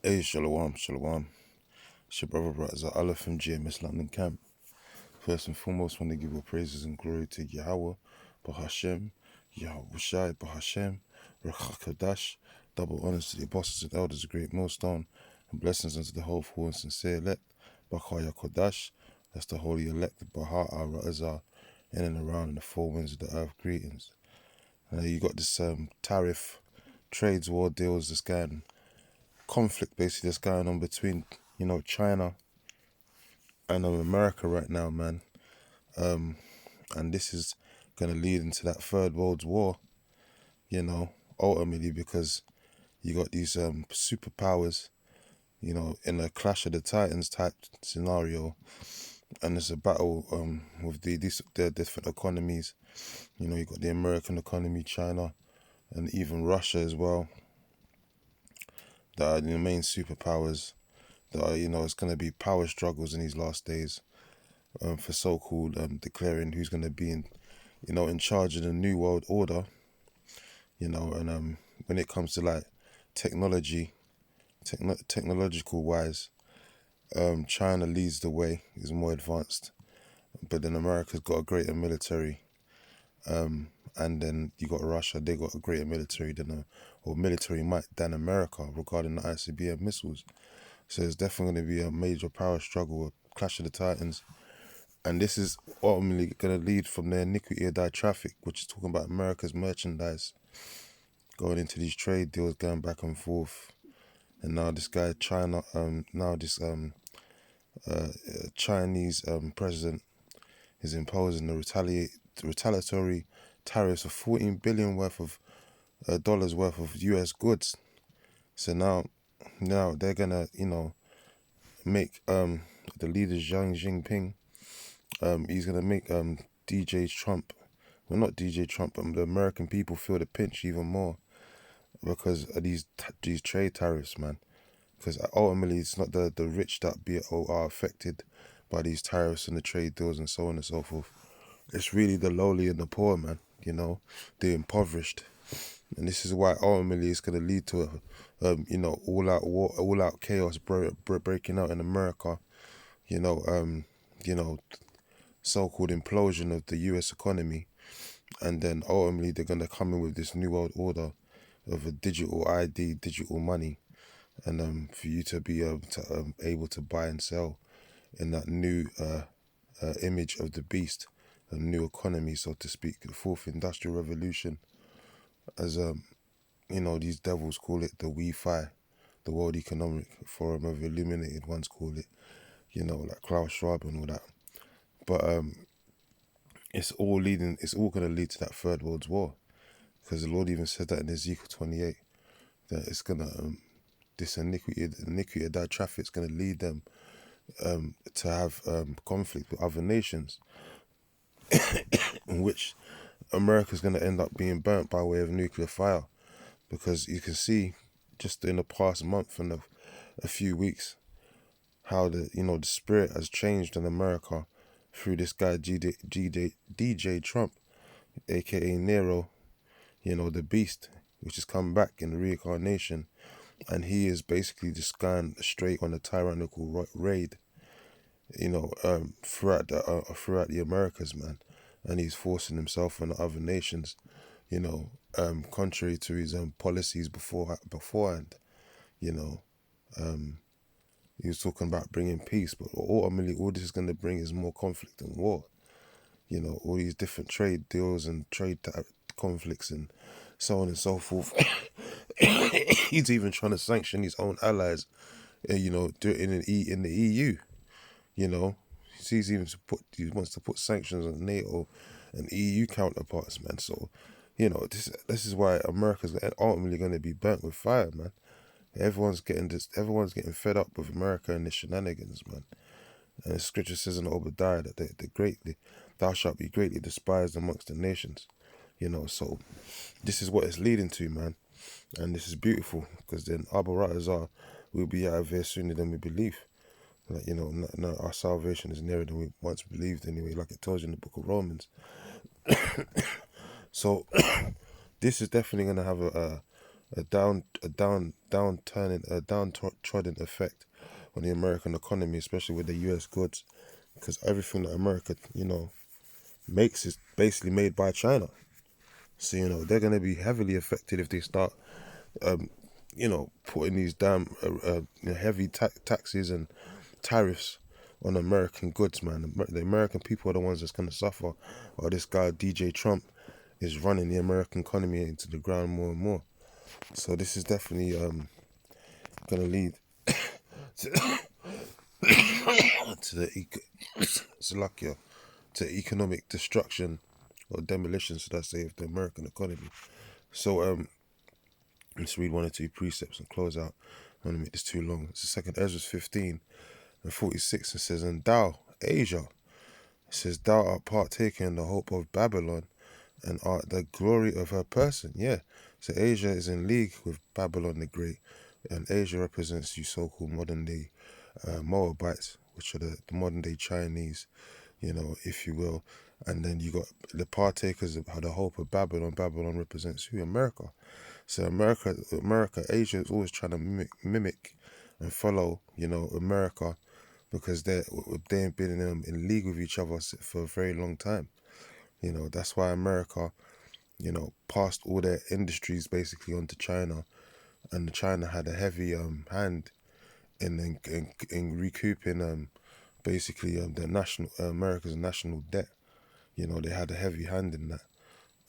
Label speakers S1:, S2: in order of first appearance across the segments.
S1: Hey, Shalom, Shalom. It's your brother, Brother Allah from GMS London Camp. First and foremost, want to give all praises and glory to Yahweh, Bahashem, Yahweh Shai, Bahashem, Rachakadash. Double honors to the apostles and elders, the great millstone, and blessings unto the hopeful and sincere elect, Bachaya Kodash. That's the holy elect, Baha Ra'azah, in and around in the four winds of the earth. Greetings. You got this tariff, trades war deals, this guy conflict basically that's going on between China and America right now, man. And this is gonna lead into that third world war, ultimately because you got these superpowers, in a clash of the titans type scenario, and it's a battle with the different economies. You got the American economy, China, and even Russia as well. That are the main superpowers. That are, it's going to be power struggles in these last days, for so-called declaring who's going to be in charge of the new world order. And when it comes to like technological wise, China leads the way, is more advanced, but then America's got a greater military. And then you got Russia, they got a greater military or military might than America regarding the ICBM missiles. So it's definitely going to be a major power struggle, a clash of the titans. And this is ultimately going to lead from the iniquity of that traffic, which is talking about America's merchandise going into these trade deals, going back and forth. And now this guy, Chinese president is imposing the retaliatory tariffs of 14 billion worth of dollars worth of US goods. So now they're gonna, make the leader Xi Jinping, he's gonna make DJ Trump, well not DJ Trump, but the American people feel the pinch even more because of these trade tariffs, man. Because ultimately it's not the rich that are affected by these tariffs and the trade deals and so on and so forth. It's really the lowly and the poor, man. The impoverished. And this is why ultimately it's going to lead to all-out war, all-out chaos breaking out in America. So-called implosion of the U.S. economy, and then ultimately they're going to come in with this new world order of a digital ID, digital money, and for you to be able to buy and sell in that new image of the beast, a new economy, so to speak, the fourth industrial revolution, as these devils call it, the Wi-Fi, the World Economic Forum of Illuminated ones call it, like Klaus Schwab and all that. But it's all going to lead to that third world war, because the Lord even said that in Ezekiel 28, that it's gonna this iniquity of that traffic is gonna lead them to have conflict with other nations, in which America's gonna end up being burnt by way of nuclear fire, because you can see just in the past month and a few weeks how the spirit has changed in America through this guy DJ Trump, aka Nero, the beast, which has come back in the reincarnation, and he is basically just going straight on a tyrannical raid, throughout the Americas, man, and he's forcing himself on the other nations, contrary to his own policies beforehand. He was talking about bringing peace, but ultimately all this is going to bring is more conflict and war. All these different trade deals and trade conflicts and so on and so forth. He's even trying to sanction his own allies, do it in the EU. He wants to put sanctions on NATO and EU counterparts, man. So, this is why America's ultimately going to be burnt with fire, man. Everyone's getting fed up with America and the shenanigans, man. And the scripture says in Obadiah that thou shalt be greatly despised amongst the nations. So this is what it's leading to, man. And this is beautiful, because then we'll be out of here sooner than we believe. Like, no, our salvation is nearer than we once believed anyway, like it tells you in the book of Romans. So this is definitely going to have a downtrodden effect on the American economy, especially with the U.S. goods, because everything that America, makes is basically made by China. So they're going to be heavily affected if they start, putting these damn heavy taxes and tariffs on American goods, man. The American people are the ones that's going to suffer, while this guy DJ Trump is running the American economy into the ground more and more. So this is definitely going to lead to, to the Slovakia, to economic destruction or demolition, should I say, of the American economy. So let's read one or two precepts and close out. I don't want to make this too long. It's the second Ezra 15 and 46. It says, "And thou, Asia," it says, "thou art partaker in the hope of Babylon, and art the glory of her person." Yeah. So Asia is in league with Babylon the Great, and Asia represents you so-called modern day Moabites, which are the modern day Chinese, if you will. And then you got the partakers of the hope of Babylon. Babylon represents who? America. So Asia is always trying to mimic and follow, America, because they've been in league with each other for a very long time. That's why America, passed all their industries basically onto China, and China had a heavy hand in recouping basically the national America's national debt. They had a heavy hand in that,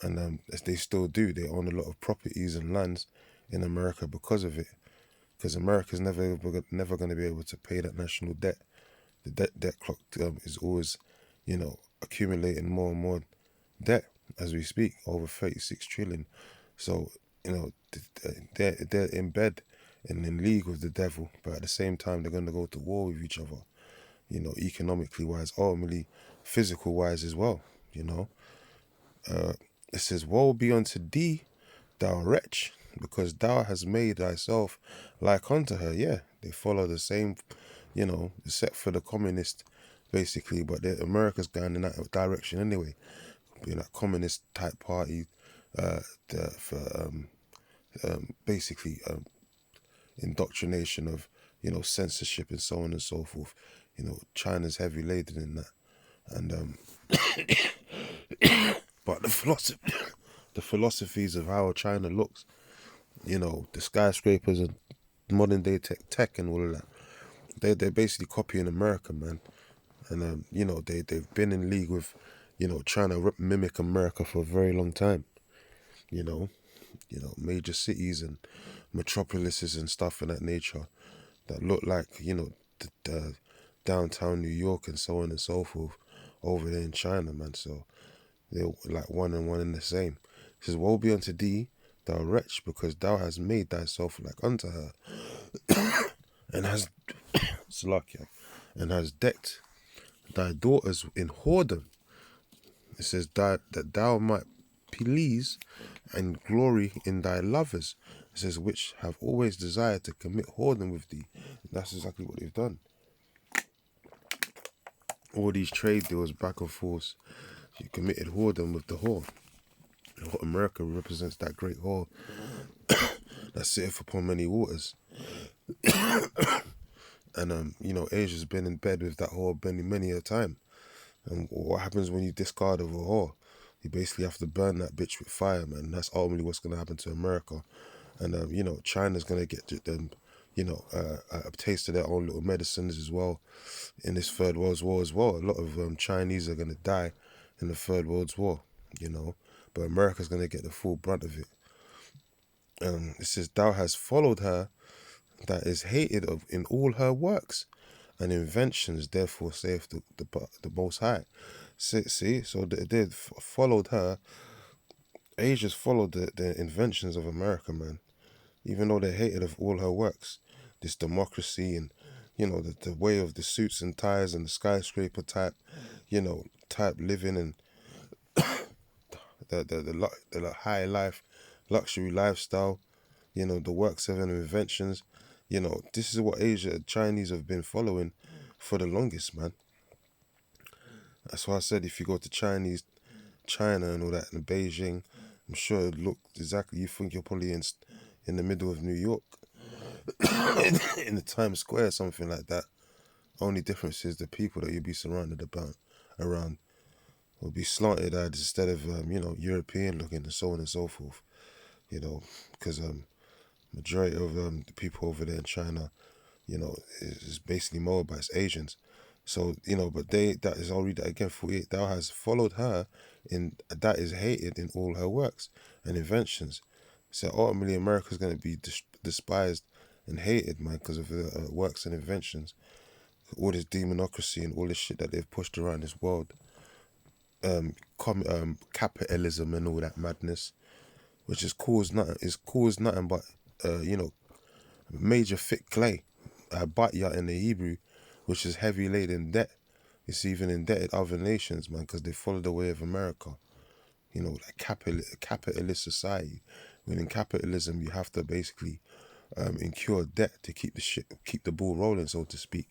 S1: and as they still do. They own a lot of properties and lands in America because of it. Because America's never going to be able to pay that national debt. The debt clock is always, accumulating more and more debt as we speak, over 36 trillion. So they're in bed and in league with the devil, but at the same time they're going to go to war with each other. Economically wise, ultimately physical wise as well. You know, it says, "Woe be unto thee, thou wretch, because thou hast made thyself like unto her." Yeah, they follow the same, except for the communist, basically, but America's going in that direction anyway, being that communist type party, for basically indoctrination of censorship and so on and so forth. China's heavy laden in that, and but the philosophies of how China looks, the skyscrapers and modern day tech and all of that. They're basically copying America, man. And they've been in league with, trying to mimic America for a very long time. You know, major cities and metropolises and stuff of that nature that look like the downtown New York and so on and so forth over there in China, man. So they're like one and one and the same. It says, "Woe be unto thee, thou wretch, because thou hast made thyself like unto her, and has Salakia, and has decked thy daughters in whoredom." It says that thou might please and glory in thy lovers. It says, which have always desired to commit whoredom with thee. And that's exactly what they've done. All these trade deals back and forth. You committed whoredom with the whore. And what America represents that great whore that sitteth upon many waters. And Asia's been in bed with that whore many a time. And what happens when you discard of a whore? You basically have to burn that bitch with fire, man. That's ultimately what's going to happen to America. And, China's going to get them, a taste of their own little medicines as well in this Third World War as well. A lot of Chinese are going to die in the Third World War, but America's going to get the full brunt of it. It says, "Thou hast followed her that is hated of in all her works and inventions, therefore saith the Most High." See, so they've followed her. Asia's followed the inventions of America, man. Even though they're hated of all her works, this democracy and the way of the suits and ties and the skyscraper type living, and the high life, luxury lifestyle, the works of inventions. This is what Chinese have been following for the longest, man. That's why I said if you go to China and all that in Beijing, I'm sure it look exactly. You think you're probably in the middle of New York, in the Times Square, something like that. Only difference is the people that you'll be surrounded around will be slanted eyed instead of European looking and so on and so forth. Because majority of the people over there in China, is basically Moabites, Asians. So, but that is already again 48. Thou has followed her in that is hated in all her works and inventions. So ultimately, America's going to be despised and hated, man, because of the works and inventions, all this demonocracy and all this shit that they've pushed around this world, capitalism and all that madness, which has caused nothing but major thick clay, batya in the Hebrew, which is heavy laden debt. It's even indebted other nations, man, because they follow the way of America. Like capitalist society. When in capitalism, you have to basically incur debt to keep the ball rolling, so to speak.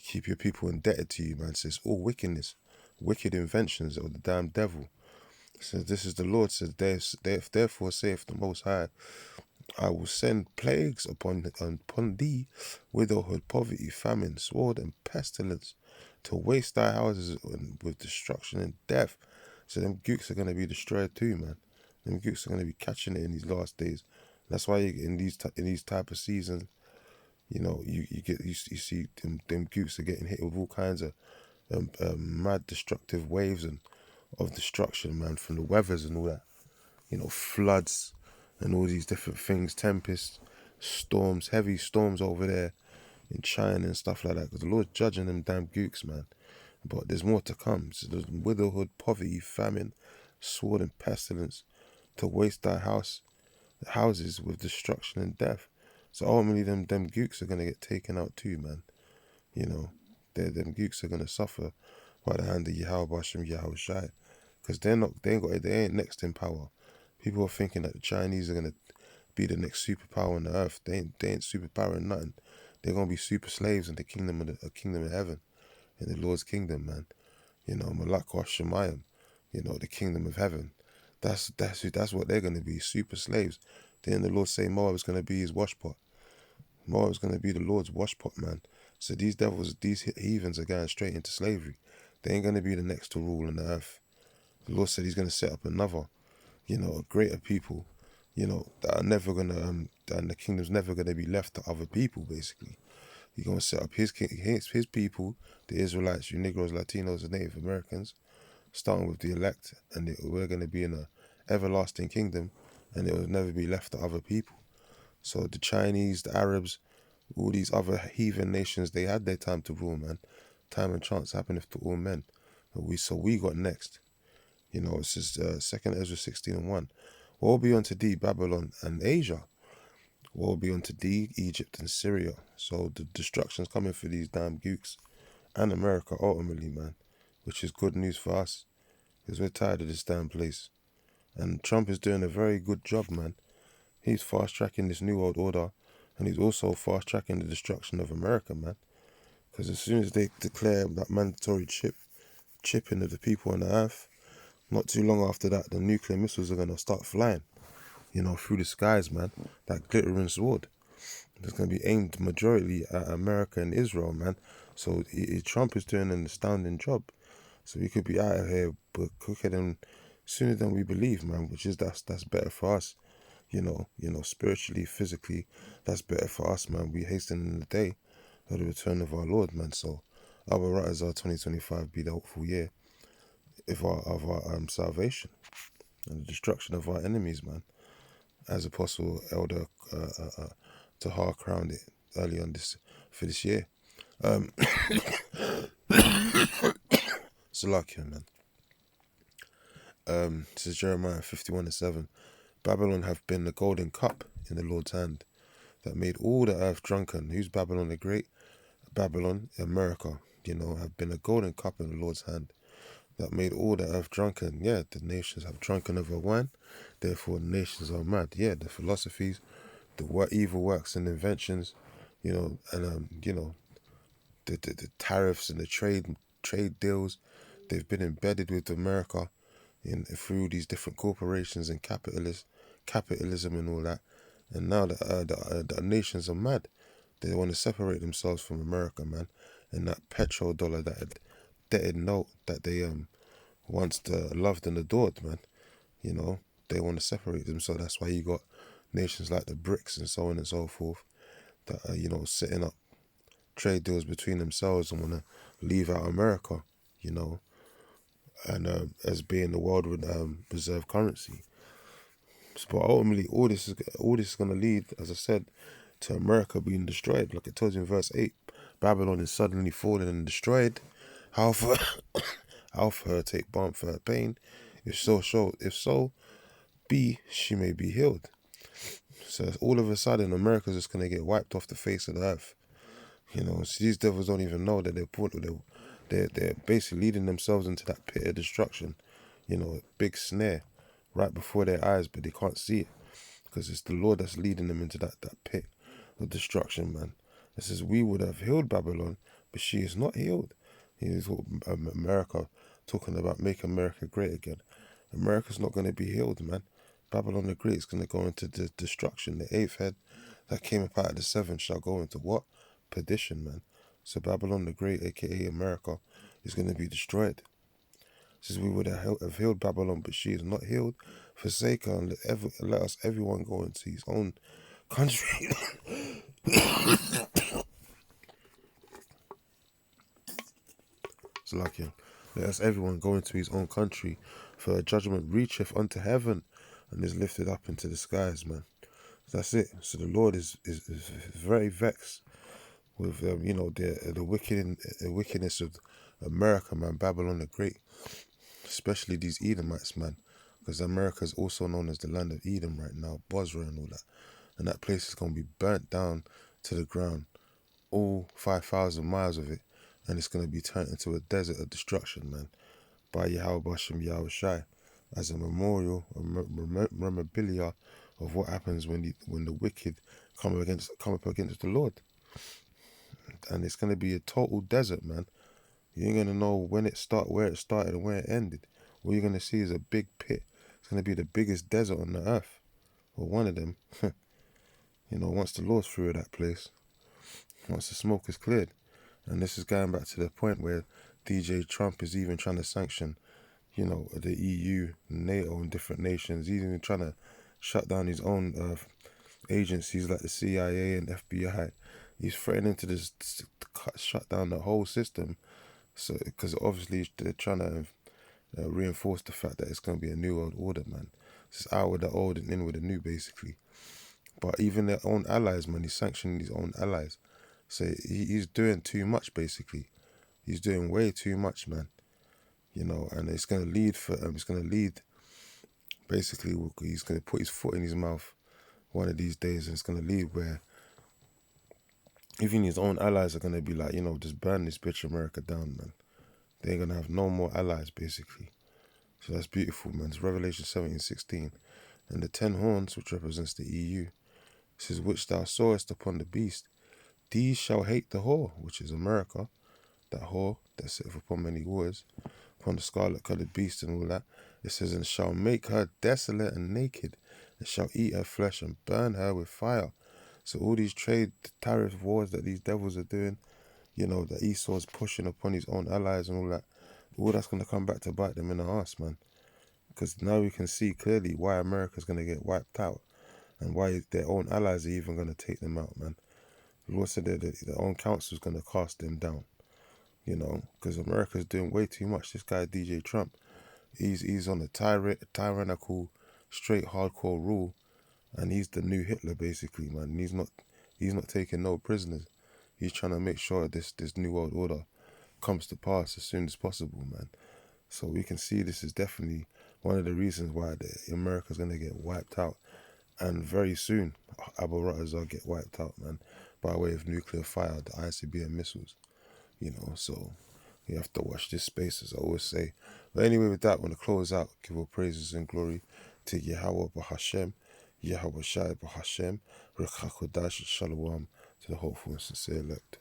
S1: Keep your people indebted to you, man. So it's all wickedness, wicked inventions of the damn devil. So this is the Lord says, therefore saith the Most High, I will send plagues upon thee, widowhood, poverty, famine, sword, and pestilence, to waste thy houses with destruction and death. So them gooks are gonna be destroyed too, man. Them gooks are gonna be catching it in these last days. That's why in these type of seasons, you see them gooks are getting hit with all kinds of mad destructive waves and of destruction, man, from the weathers and all that. Floods and all these different things, tempests, storms, heavy storms over there in China and stuff like that. Because the Lord's judging them damn gooks, man. But there's more to come. So there's widowhood, poverty, famine, sword, and pestilence to waste thy houses with destruction and death. So ultimately, them gooks are gonna get taken out too, man. You know, them gooks are gonna suffer by the hand of Yahweh Hashem Yahweh Shai, because they ain't next in power. People are thinking that the Chinese are gonna be the next superpower on the earth. They ain't superpower in nothing. They're gonna be super slaves in the kingdom of heaven, in the Lord's kingdom, man. Malakwa Shemayim, the kingdom of heaven. That's what they're gonna be, super slaves. Then the Lord say Moab is gonna be his washpot. Moab is gonna be the Lord's washpot, man. So these heathens are going straight into slavery. They ain't gonna be the next to rule on the earth. The Lord said he's gonna set up another, a greater people, that are never gonna and the kingdom's never gonna be left to other people. Basically, he's gonna set up his people, the Israelites, you Negroes, Latinos, and Native Americans, starting with the elect, and we're gonna be in a everlasting kingdom, and it will never be left to other people. So the Chinese, the Arabs, all these other heathen nations, they had their time to rule, man. Time and chance happeneth to all men. We got next. It says 2nd Ezra 16:1. Woe be unto thee, Babylon and Asia. Woe be unto thee, Egypt and Syria. So the destruction's coming for these damn gooks and America ultimately, man. Which is good news for us, because we're tired of this damn place. And Trump is doing a very good job, man. He's fast tracking this new world order, and he's also fast tracking the destruction of America, man. Because as soon as they declare that mandatory chipping of the people on the earth, not too long after that, the nuclear missiles are gonna start flying, through the skies, man. That glittering sword. It's gonna be aimed majority at America and Israel, man. So Trump is doing an astounding job. So we could be out of here, but quicker than sooner than we believe, man. Which is that's better for us. Spiritually, physically, that's better for us, man. We hasten in the day of the return of our Lord, man. So our writers, our 2025 be the hopeful year of our salvation and the destruction of our enemies, man. As Apostle Elder Tahar crowned it early on for this year. Salakia, man. This is Jeremiah 51:7. Babylon have been the golden cup in the Lord's hand that made all the earth drunken. Who's Babylon the Great? Babylon, America, have been a golden cup in the Lord's hand that made all the earth drunken. Yeah, the nations have drunken over wine, therefore the nations are mad. Yeah, the philosophies, the evil works and inventions, the tariffs and the trade deals, they've been embedded with America through these different corporations and capitalism and all that. And now the nations are mad. They want to separate themselves from America, man. And that petrodollar, that debted note that they once loved and adored, man. You know, they want to separate them. So that's why you got nations like the BRICS and so on and so forth that are, setting up trade deals between themselves and want to leave out America, you know, and as being the world reserve currency. But ultimately, all this is going to lead, as I said, to America being destroyed. Like it tells you in verse 8, Babylon is suddenly fallen and destroyed. How for, how for her take balm for her pain? If so, be she may be healed. So all of a sudden, America's just going to get wiped off the face of the earth. So these devils don't even know that they're basically leading themselves into that pit of destruction. A big snare right before their eyes, but they can't see it because it's the Lord that's leading them into that pit of destruction, man. It says, we would have healed Babylon, but she is not healed. He's America talking about make America great again. America's not going to be healed, man. Babylon the Great is going to go into destruction. The eighth head that came up out of the seventh shall go into what? Perdition, man. So Babylon the Great, aka America, is going to be destroyed. It says we would have healed Babylon, but she is not healed. Forsake her and let us everyone go into his own country. It's like him. Let us everyone go into his own country, for a judgment reacheth unto heaven and is lifted up into the skies, man. That's it. So the Lord is very vexed with the wickedness of America, man. Babylon the Great, especially these Edomites, man, because America is also known as the land of Edom right now, Bosra and all that, and that place is going to be burnt down to the ground, all 5,000 miles of it, and it's going to be turned into a desert of destruction, man, by Yahweh Bashem Yahweh Shai, as a memorial, memorabilia of what happens when the wicked come up against the Lord. And it's going to be a total desert, man. You ain't going to know when it started, where it started, and where it ended. All you're going to see is a big pit. It's going to be the biggest desert on the earth, or one of them. Once the Lord's through that place, once the smoke is cleared. And this is going back to the point where DJ Trump is even trying to sanction, the EU, NATO, and different nations. He's even trying to shut down his own agencies like the CIA and FBI. He's threatening to just shut down the whole system. So, because obviously they're trying to reinforce the fact that it's going to be a new world order, man. It's out with the old and in with the new, basically. But even their own allies, man, he's sanctioning his own allies. So he's doing too much, basically. He's doing way too much, man. And it's going to lead basically, he's going to put his foot in his mouth one of these days, and it's going to lead where even his own allies are going to be like, just burn this bitch America down, man. They ain't going to have no more allies, basically. So that's beautiful, man. It's Revelation 17:16. And the 10 horns, which represents the EU, says, which thou sawest upon the beast, these shall hate the whore, which is America, that whore that sitteth upon many waters, upon the scarlet-coloured beast and all that. It says, and shall make her desolate and naked, and shall eat her flesh and burn her with fire. So all these trade tariff wars that these devils are doing, that Esau's pushing upon his own allies and all that's going to come back to bite them in the ass, man. Because now we can see clearly why America's going to get wiped out and why their own allies are even going to take them out, man. The Lord said that their own council is going to cast them down, because America's doing way too much. This guy, DJ Trump, he's on a tyrannical, straight hardcore rule, and he's the new Hitler, basically, man. And he's not taking no prisoners. He's trying to make sure this new world order comes to pass as soon as possible, man. So we can see this is definitely one of the reasons why America's going to get wiped out. And very soon, Abu Ratazar get wiped out, man, by way of nuclear fire, the ICBM missiles. So you have to watch this space, as I always say. But anyway, with that, I want to close out, give all praises and glory to Yahweh Bahashem, Yahweh Shai Bahashem, Rekakodash Shalom, to the hopeful and sincere elect.